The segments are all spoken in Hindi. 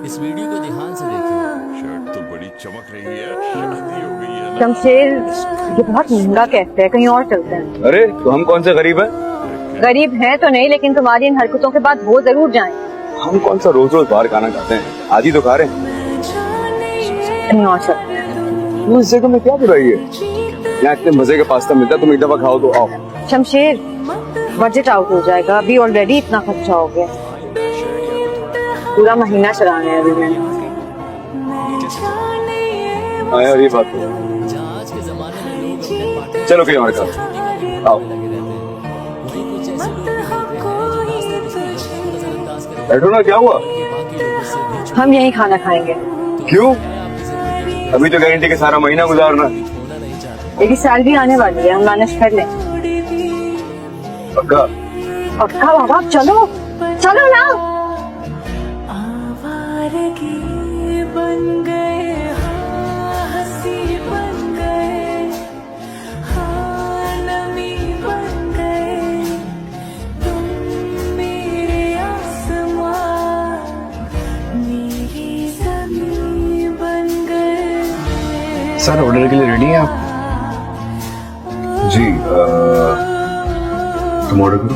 इस वीडियो को ध्यान से देखिए। शर्ट तो बड़ी चमक रही है, शादी हो गई है ना? शमशेर, ये बहुत महंगा कहते हैं, कहीं और चलते हैं। अरे तो हम कौन से गरीब हैं? गरीब हैं तो नहीं, लेकिन तुम्हारी इन हरकतों के बाद वो जरूर जाएं। हम कौन सा रोज रोज बाहर खाना खाते हैं, आज ही तो खा रहे हैं। कहीं और चलते हैं। वो इस जगह में क्या बुराई है? यहाँ इतने मजे का पास्ता मिलता है, तुम एक दफा खाओ तो आओ। शमशेर, बजट आउट हो जाएगा, अभी ऑलरेडी इतना खर्चा हो गया। पूरा महीना चलाना है अभी मैंने। हाँ यार, ये बात तो है। जहाँ आज के जमाने में लोग अपने पार्टनर चलो कहीं और खाओ, आओ लगे रहते हैं, वहीं कुछ ऐसे लोग भी होते हैं जो नाश्ते की जरूरत को नजरअंदाज करके बैठो ना, क्या हुआ? बाकी लोगों से भी हम यही खाना खाएंगे। क्यों? अभी तो गारंटी के सारा महीना गुजारना। होना नहीं चाहते। मेरी सैलरी आने वाली है, हम मैनेज कर लें। पक्का? पक्का बाबा, चलो चलो ना। बन गए, हंसी बन गए, नमी बन गए, तुम मेरे आसमां, मेरी ज़मीं बन गए। सर, ऑर्डर के लिए रेडी हैं आप? जी, तुम ऑर्डर करो।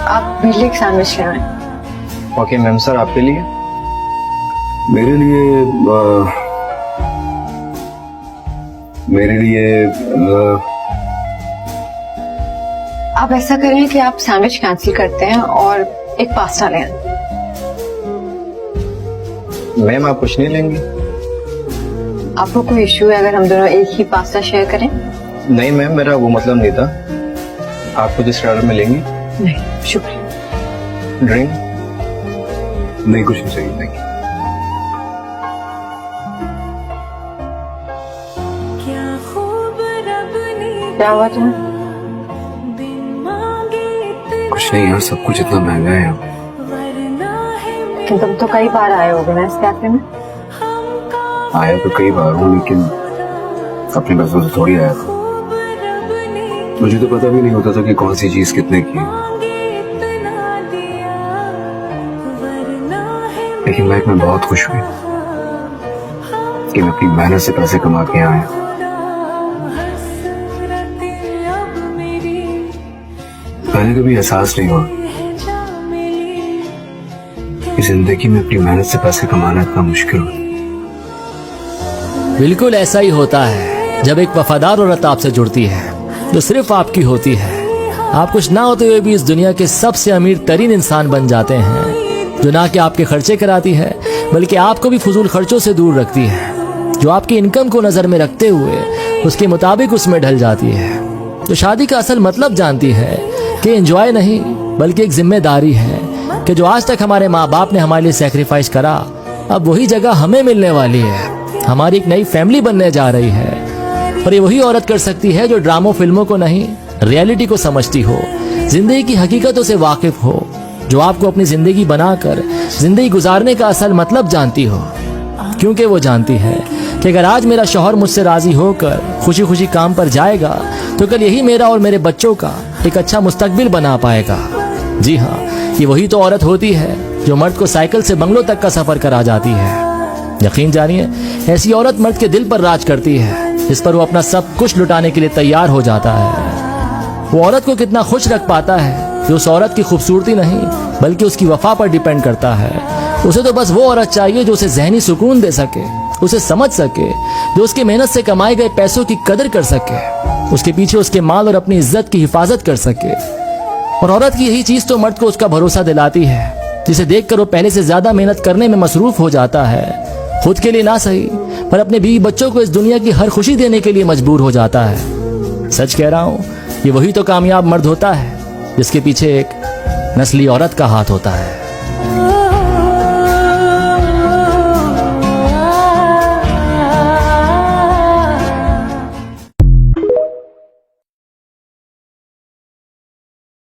आप मेरे लिए एक सैंडविच ले आए। Okay ma'am. सर, आपके लिए? मेरे लिए आप ऐसा करें कि आप सैंडविच कैंसिल करते हैं और एक पास्ता ले आए। मैम, आप कुछ नहीं लेंगी? आपको कोई इश्यू है अगर हम दोनों एक ही पास्ता शेयर करें? नहीं मैम, मेरा वो मतलब नहीं था। आप कुछ इस ऑर्डर में लेंगी? नहीं, शुक्रिया। ड्रिंक? नहीं, कुछ नहीं चाहिए, थैंक यू। क्या खूब रब ने क्या हुआ तुम्हें? बिन मांगे इतना, कुछ नहीं यार, सब कुछ इतना महंगा है। वरना है लेकिन तुम तो कई बार आए होगे ना इस कैफे में। आया तो कई बार हूँ, लेकिन अपनी पैसों से थोड़ी आया था। खूब रब ने मुझे तो पता भी नहीं होता था कि कौन सी चीज कितने की है। मांगे इतना दिया, वरना है लेकिन लाइफ में बहुत खुश हुई कि मैं अपनी मेहनत से पैसे कमा के आया। हसरतें अब मेरी पहले कभी एहसास नहीं हुआ है जा मिली। कि जिंदगी में अपनी मेहनत से पैसे कमाना इतना मुश्किल हो। बिल्कुल ऐसा ही होता है जब एक वफादार औरत आपसे जुड़ती है जो सिर्फ आपकी होती है। आप कुछ ना होते हुए भी इस दुनिया के सबसे अमीर तरीन इंसान बन जाते हैं, जो ना कि आपके खर्चे कराती है बल्कि आपको भी फजूल खर्चों से दूर रखती है, जो आपकी इनकम को नजर में रखते हुए उसके मुताबिक उसमें ढल जाती है, जो शादी का असल मतलब जानती है कि एंजॉय नहीं बल्कि एक जिम्मेदारी है, कि जो आज तक हमारे माँ बाप ने हमारे लिए सेक्रीफाइस करा अब वही जगह हमें मिलने वाली है। हमारी एक नई फैमिली बनने जा रही है और ये वही औरत कर सकती है जो ड्रामों फिल्मों को नहीं, रियलिटी को समझती हो, जिंदगी की हकीकतों से वाकिफ हो, जो आपको अपनी जिंदगी बनाकर जिंदगी गुजारने का असल मतलब जानती हो। क्योंकि वो जानती है कि अगर आज मेरा शौहर मुझसे राजी होकर खुशी खुशी काम पर जाएगा तो कल यही मेरा और मेरे बच्चों का एक अच्छा मुस्तकबिल बना पाएगा। जी हाँ, ये वही तो औरत होती है जो मर्द को साइकिल से बंगलों तक का सफर करा जाती है। यकीन जानिए, ऐसी औरत मर्द के दिल पर राज करती है, जिस पर वो अपना सब कुछ लुटाने के लिए तैयार हो जाता है। वो औरत को कितना खुश रख पाता है जो उस औरत की खूबसूरती नहीं बल्कि उसकी वफा पर डिपेंड करता है। उसे तो बस वो औरत चाहिए जो उसे जहनी सुकून दे सके, उसे समझ सके, जो उसकी मेहनत से कमाए गए पैसों की कदर कर सके, उसके पीछे उसके माल और अपनी इज्जत की हिफाजत कर सके। और औरत की यही चीज तो मर्द को उसका भरोसा दिलाती है, जिसे देखकर वो पहले से ज्यादा मेहनत करने में मसरूफ हो जाता है। खुद के लिए ना सही पर अपने बीवी बच्चों को इस दुनिया की हर खुशी देने के लिए मजबूर हो जाता है। सच कह रहा हूँ, ये वही तो कामयाब मर्द होता है जिसके पीछे एक नस्ली औरत का हाथ होता है।